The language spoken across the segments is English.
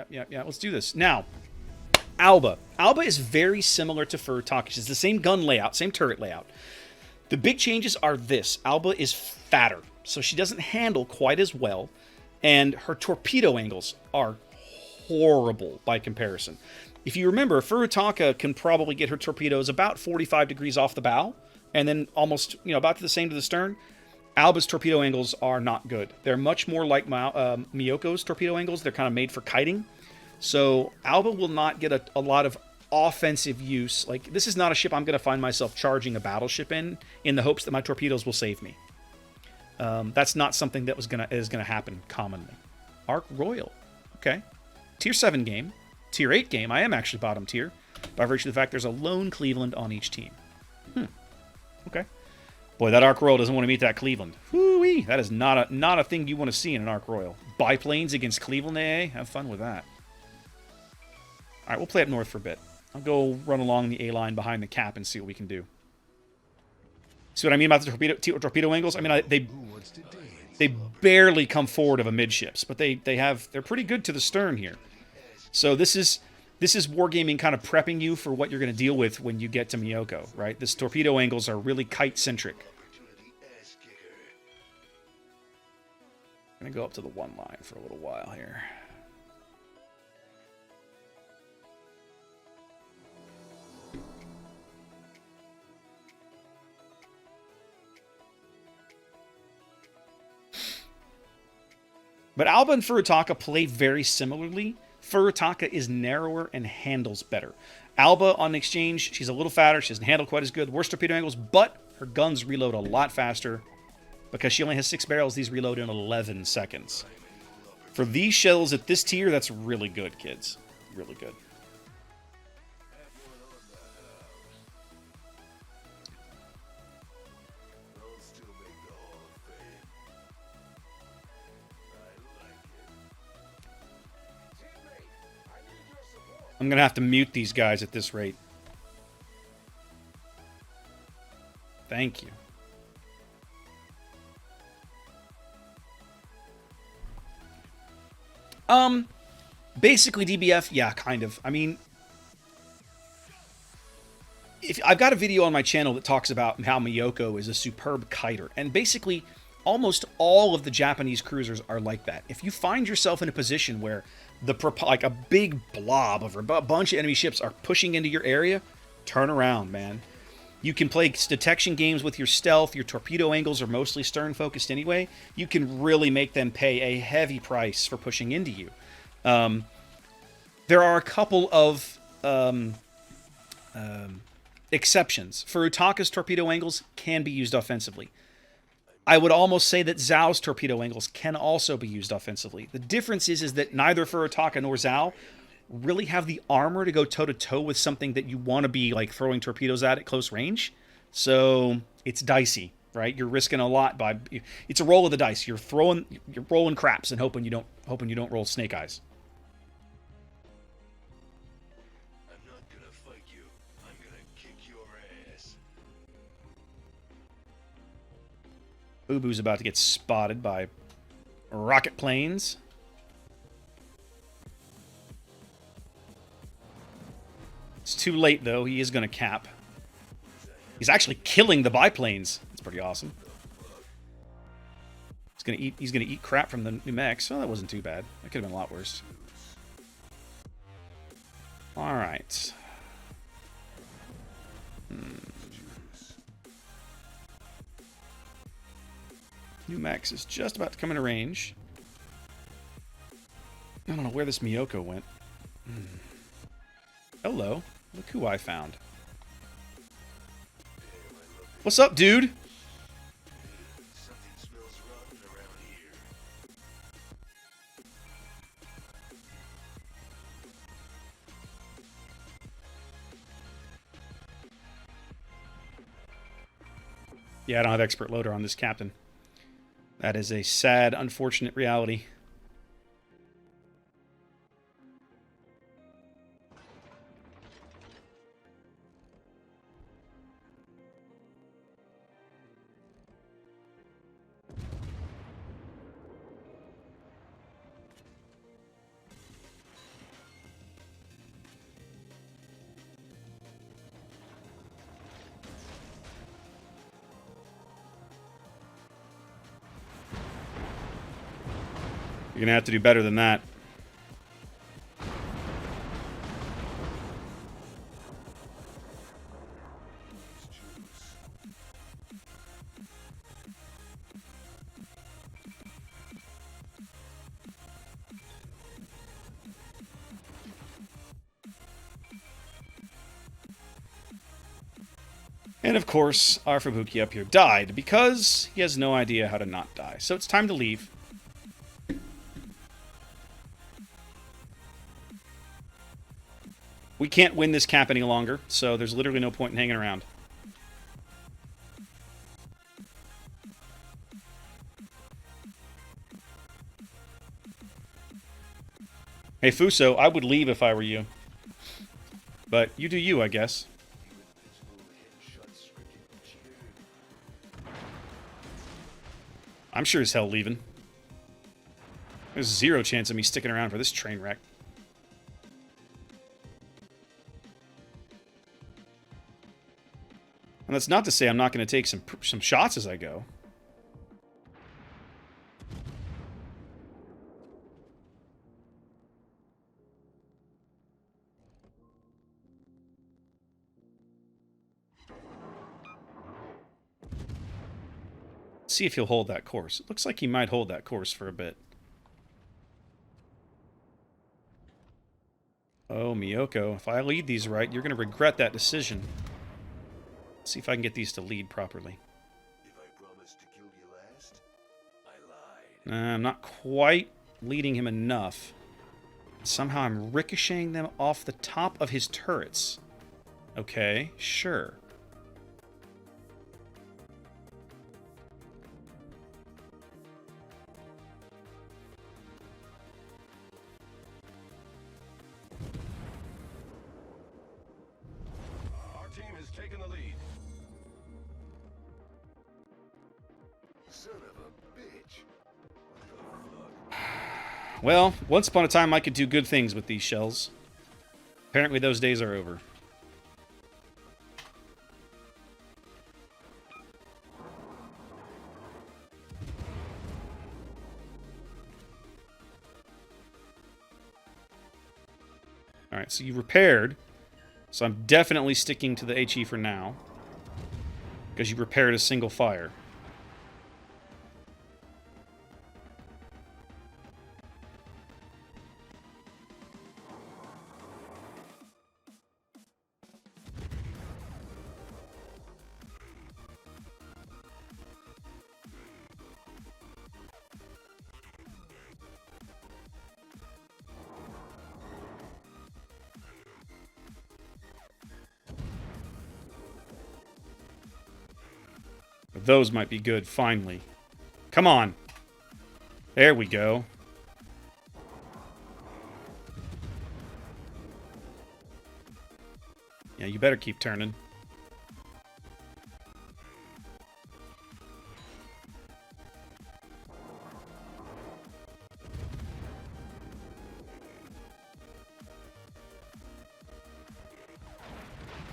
Yeah. Let's do this. Now, Aoba. Aoba is very similar to Furutaka. It's the same gun layout, same turret layout. The big changes are this. Aoba is fatter, so she doesn't handle quite as well, and her torpedo angles are horrible by comparison. If you remember, Furutaka can probably get her torpedoes about 45 degrees off the bow, and then almost, about the same to the stern. Aoba's torpedo angles are not good. They're much more like Miyoko's torpedo angles. They're kind of made for kiting. So Aoba will not get a lot of offensive use. Like, this is not a ship I'm going to find myself charging a battleship in the hopes that my torpedoes will save me. That's not something that is going to happen commonly. Ark Royal. Okay. Tier 7 game. Tier 8 game. I am actually bottom tier, by virtue of the fact there's a lone Cleveland on each team. Okay. Boy, that Ark Royal doesn't want to meet that Cleveland. Whoo-wee. That is not a thing you want to see in an Ark Royal. Biplanes against Cleveland, eh? Have fun with that. All right, we'll play up north for a bit. I'll go run along the A-line behind the cap and see what we can do. See what I mean about the torpedo angles? I mean, they barely come forward of a midships, but they're pretty good to the stern here. So this is wargaming kind of prepping you for what you're going to deal with when you get to Miyoko, right? This torpedo angles are really kite-centric. I'm going to go up to the one line for a little while here. But Aoba and Furutaka play very similarly. Furutaka is narrower and handles better. Aoba, on exchange, she's a little fatter. She doesn't handle quite as good. Worse torpedo angles, but her guns reload a lot faster. Because she only has 6 barrels, these reload in 11 seconds. For these shells at this tier, that's really good, kids. Really good. I'm going to have to mute these guys at this rate. Thank you. Basically DBF, yeah, kind of. I mean, I've got a video on my channel that talks about how Miyoko is a superb kiter, and basically almost all of the Japanese cruisers are like that. If you find yourself in a position where like a big blob of a bunch of enemy ships are pushing into your area, turn around, man. You can play detection games with your stealth. Your torpedo angles are mostly stern focused anyway. You can really make them pay a heavy price for pushing into you. There are a couple of exceptions. Furutaka's torpedo angles can be used offensively. I would almost say that Zhao's torpedo angles can also be used offensively. The difference is that neither Furutaka nor Zhao really have the armor to go toe-to-toe with something that you want to be like throwing torpedoes at close range. So it's dicey, right? You're risking a lot by... It's a roll of the dice. You're rolling craps and hoping you don't roll snake eyes. Ubu's about to get spotted by rocket planes. It's too late, though. He is going to cap. He's actually killing the biplanes. That's pretty awesome. He's gonna eat crap from the new mechs. Oh, that wasn't too bad. That could have been a lot worse. All right. New Max is just about to come into range. I don't know where this Miyoko went. Hello. Look who I found. What's up, dude? Yeah, I don't have expert loader on this captain. That is a sad, unfortunate reality. You're going to have to do better than that. And of course, our Fubuki up here died because he has no idea how to not die. So it's time to leave. We can't win this cap any longer, so there's literally no point in hanging around. Hey, Fuso, I would leave if I were you. But you do you, I guess. I'm sure as hell leaving. There's zero chance of me sticking around for this train wreck. And that's not to say I'm not going to take some shots as I go. See if he'll hold that course. It looks like he might hold that course for a bit. Oh, Miyoko, if I lead these right, you're going to regret that decision. Let's see if I can get these to lead properly. If I promised to kill you last, I lied. I'm not quite leading him enough. Somehow I'm ricocheting them off the top of his turrets. Okay, sure. Our team has taken the lead. Son of a bitch. What the fuck? Well, once upon a time I could do good things with these shells. Apparently those days are over. Alright, so you repaired. So I'm definitely sticking to the HE for now. Because you repaired a single fire. Those might be good, finally. Come on. There we go. Yeah, you better keep turning.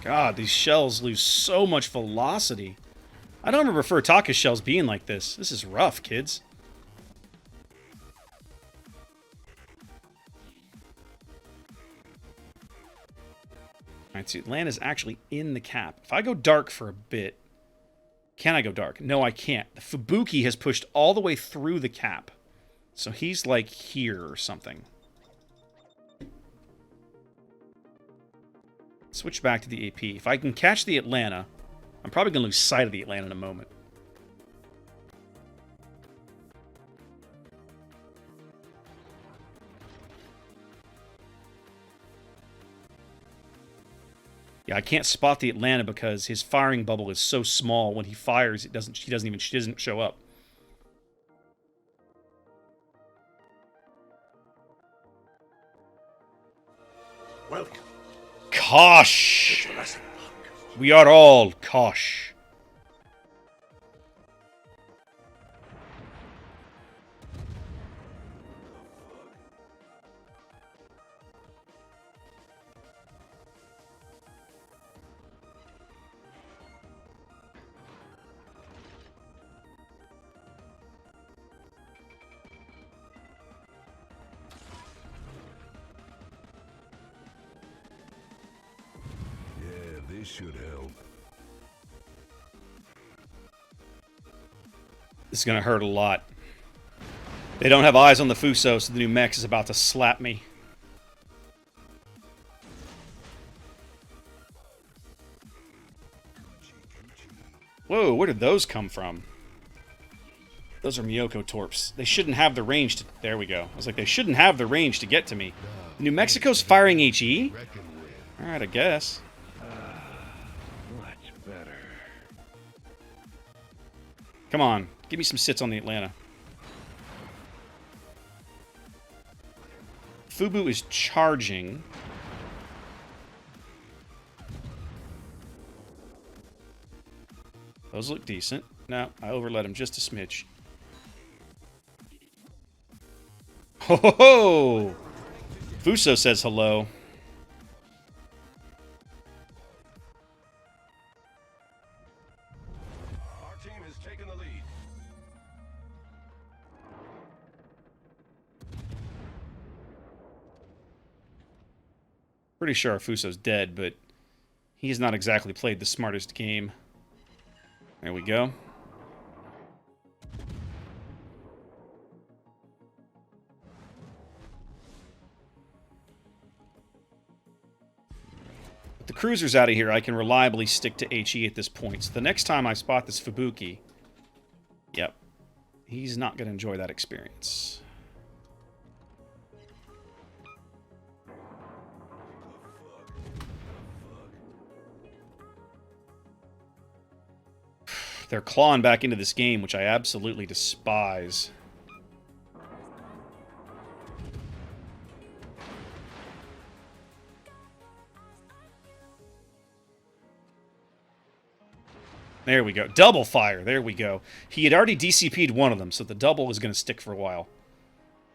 God, these shells lose so much velocity. I don't remember Furutaka's shells being like this. This is rough, kids. Alright, so Atlanta's actually in the cap. If I go dark for a bit... Can I go dark? No, I can't. The Fubuki has pushed all the way through the cap. So he's like here or something. Switch back to the AP. If I can catch the Atlanta... I'm probably going to lose sight of the Atlanta in a moment. Yeah, I can't spot the Atlanta because his firing bubble is so small. When he fires, she doesn't show up. Welcome. Kosh! It's a lesson. We are all Kosh. This should help. This is going to hurt a lot. They don't have eyes on the Fuso, so the new Mex is about to slap me. Whoa, where did those come from? Those are Miyoko Torps. They shouldn't have the range to... There we go. I was like, they shouldn't have the range to get to me. New Mexico's firing HE? Alright, I guess. Much better. Come on. Give me some sits on the Atlanta. Fubu is charging. Those look decent. No, I overlet him just a smidge. Ho ho ho! Fuso says hello. Our team has taken the lead. Pretty sure our Fuso's dead, but he's not exactly played the smartest game. There we go. With the cruisers out of here, I can reliably stick to HE at this point. So the next time I spot this Fubuki, yep, he's not going to enjoy that experience. They're clawing back into this game, which I absolutely despise. There we go. Double fire. There we go. He had already DCP'd one of them, so the double is going to stick for a while.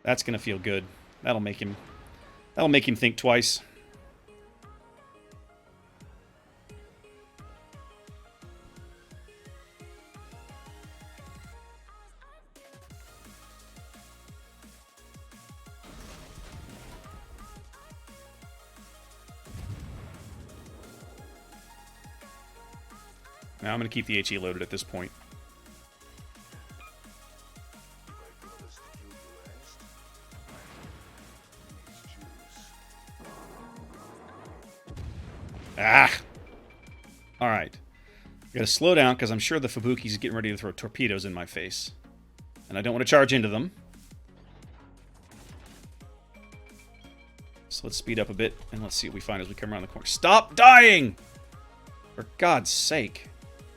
That's going to feel good. That'll make him think twice. Now I'm going to keep the HE loaded at this point. Ah! Alright. Gotta slow down, because I'm sure the Fubuki's getting ready to throw torpedoes in my face. And I don't want to charge into them. So let's speed up a bit, and let's see what we find as we come around the corner. Stop dying! For God's sake.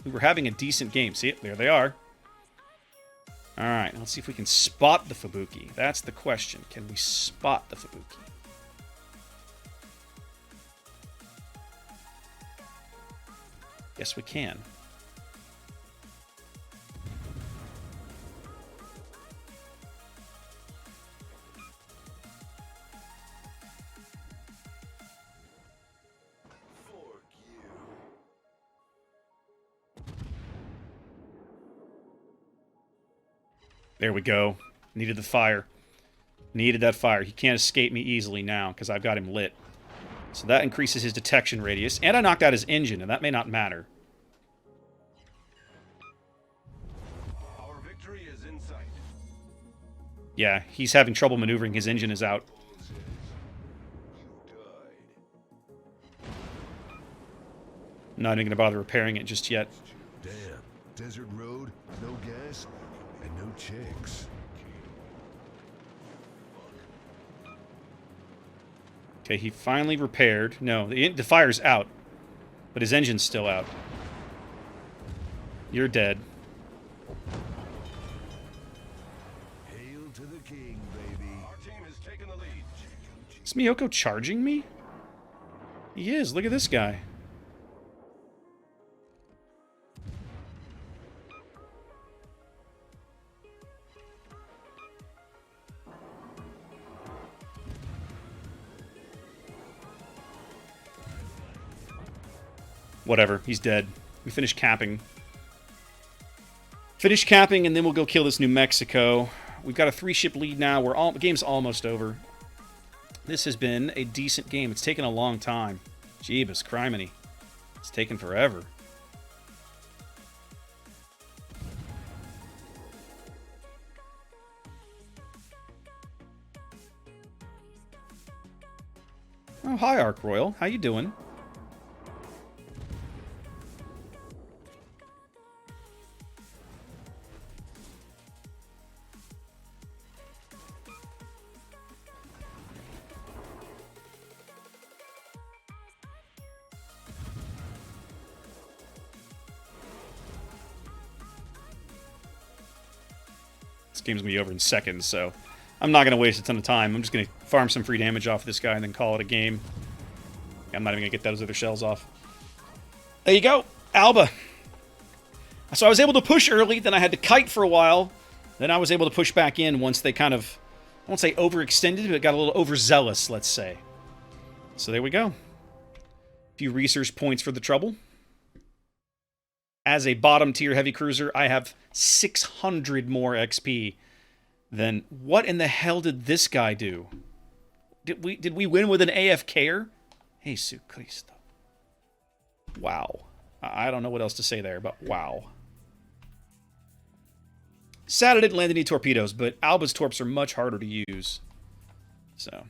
We were having a decent game. See it? There they are. Alright, let's see if we can spot the Fubuki. That's the question. Can we spot the Fubuki? Yes, we can. There we go. Needed the fire. Needed that fire. He can't escape me easily now because I've got him lit. So that increases his detection radius. And I knocked out his engine, and that may not matter. Our victory is in sight. Yeah, he's having trouble maneuvering. His engine is out. I'm not even going to bother repairing it just yet. Damn. Desert road, no gas, and no chicks. Okay, he finally repaired. No, the fire's out. But his engine's still out. You're dead. Hail to the king, baby. Our team has taken the lead. Is Miyoko charging me? He is. Look at this guy. Whatever, he's dead. We finish capping. Finish capping, and then we'll go kill this New Mexico. We've got a 3-ship lead now. The game's almost over. This has been a decent game. It's taken a long time. Jeebus, criminy. It's taking forever. Oh, hi, Ark Royal. How you doing? This game's gonna be over in seconds, so I'm not gonna waste a ton of time. I'm just gonna farm some free damage off this guy and then call it a game. I'm not even gonna get those other shells off. There you go, Aoba. So I was able to push early, then I had to kite for a while, then I was able to push back in once they kind of, I won't say overextended, but got a little overzealous, let's say. So there we go. A few research points for the trouble. As a bottom tier heavy cruiser, I have 600 more XP than what in the hell did this guy do? Did we win with an AFKer? Jesus Cristo. Wow. I don't know what else to say there, but wow. Sad I didn't land any torpedoes, but Aoba's torps are much harder to use. So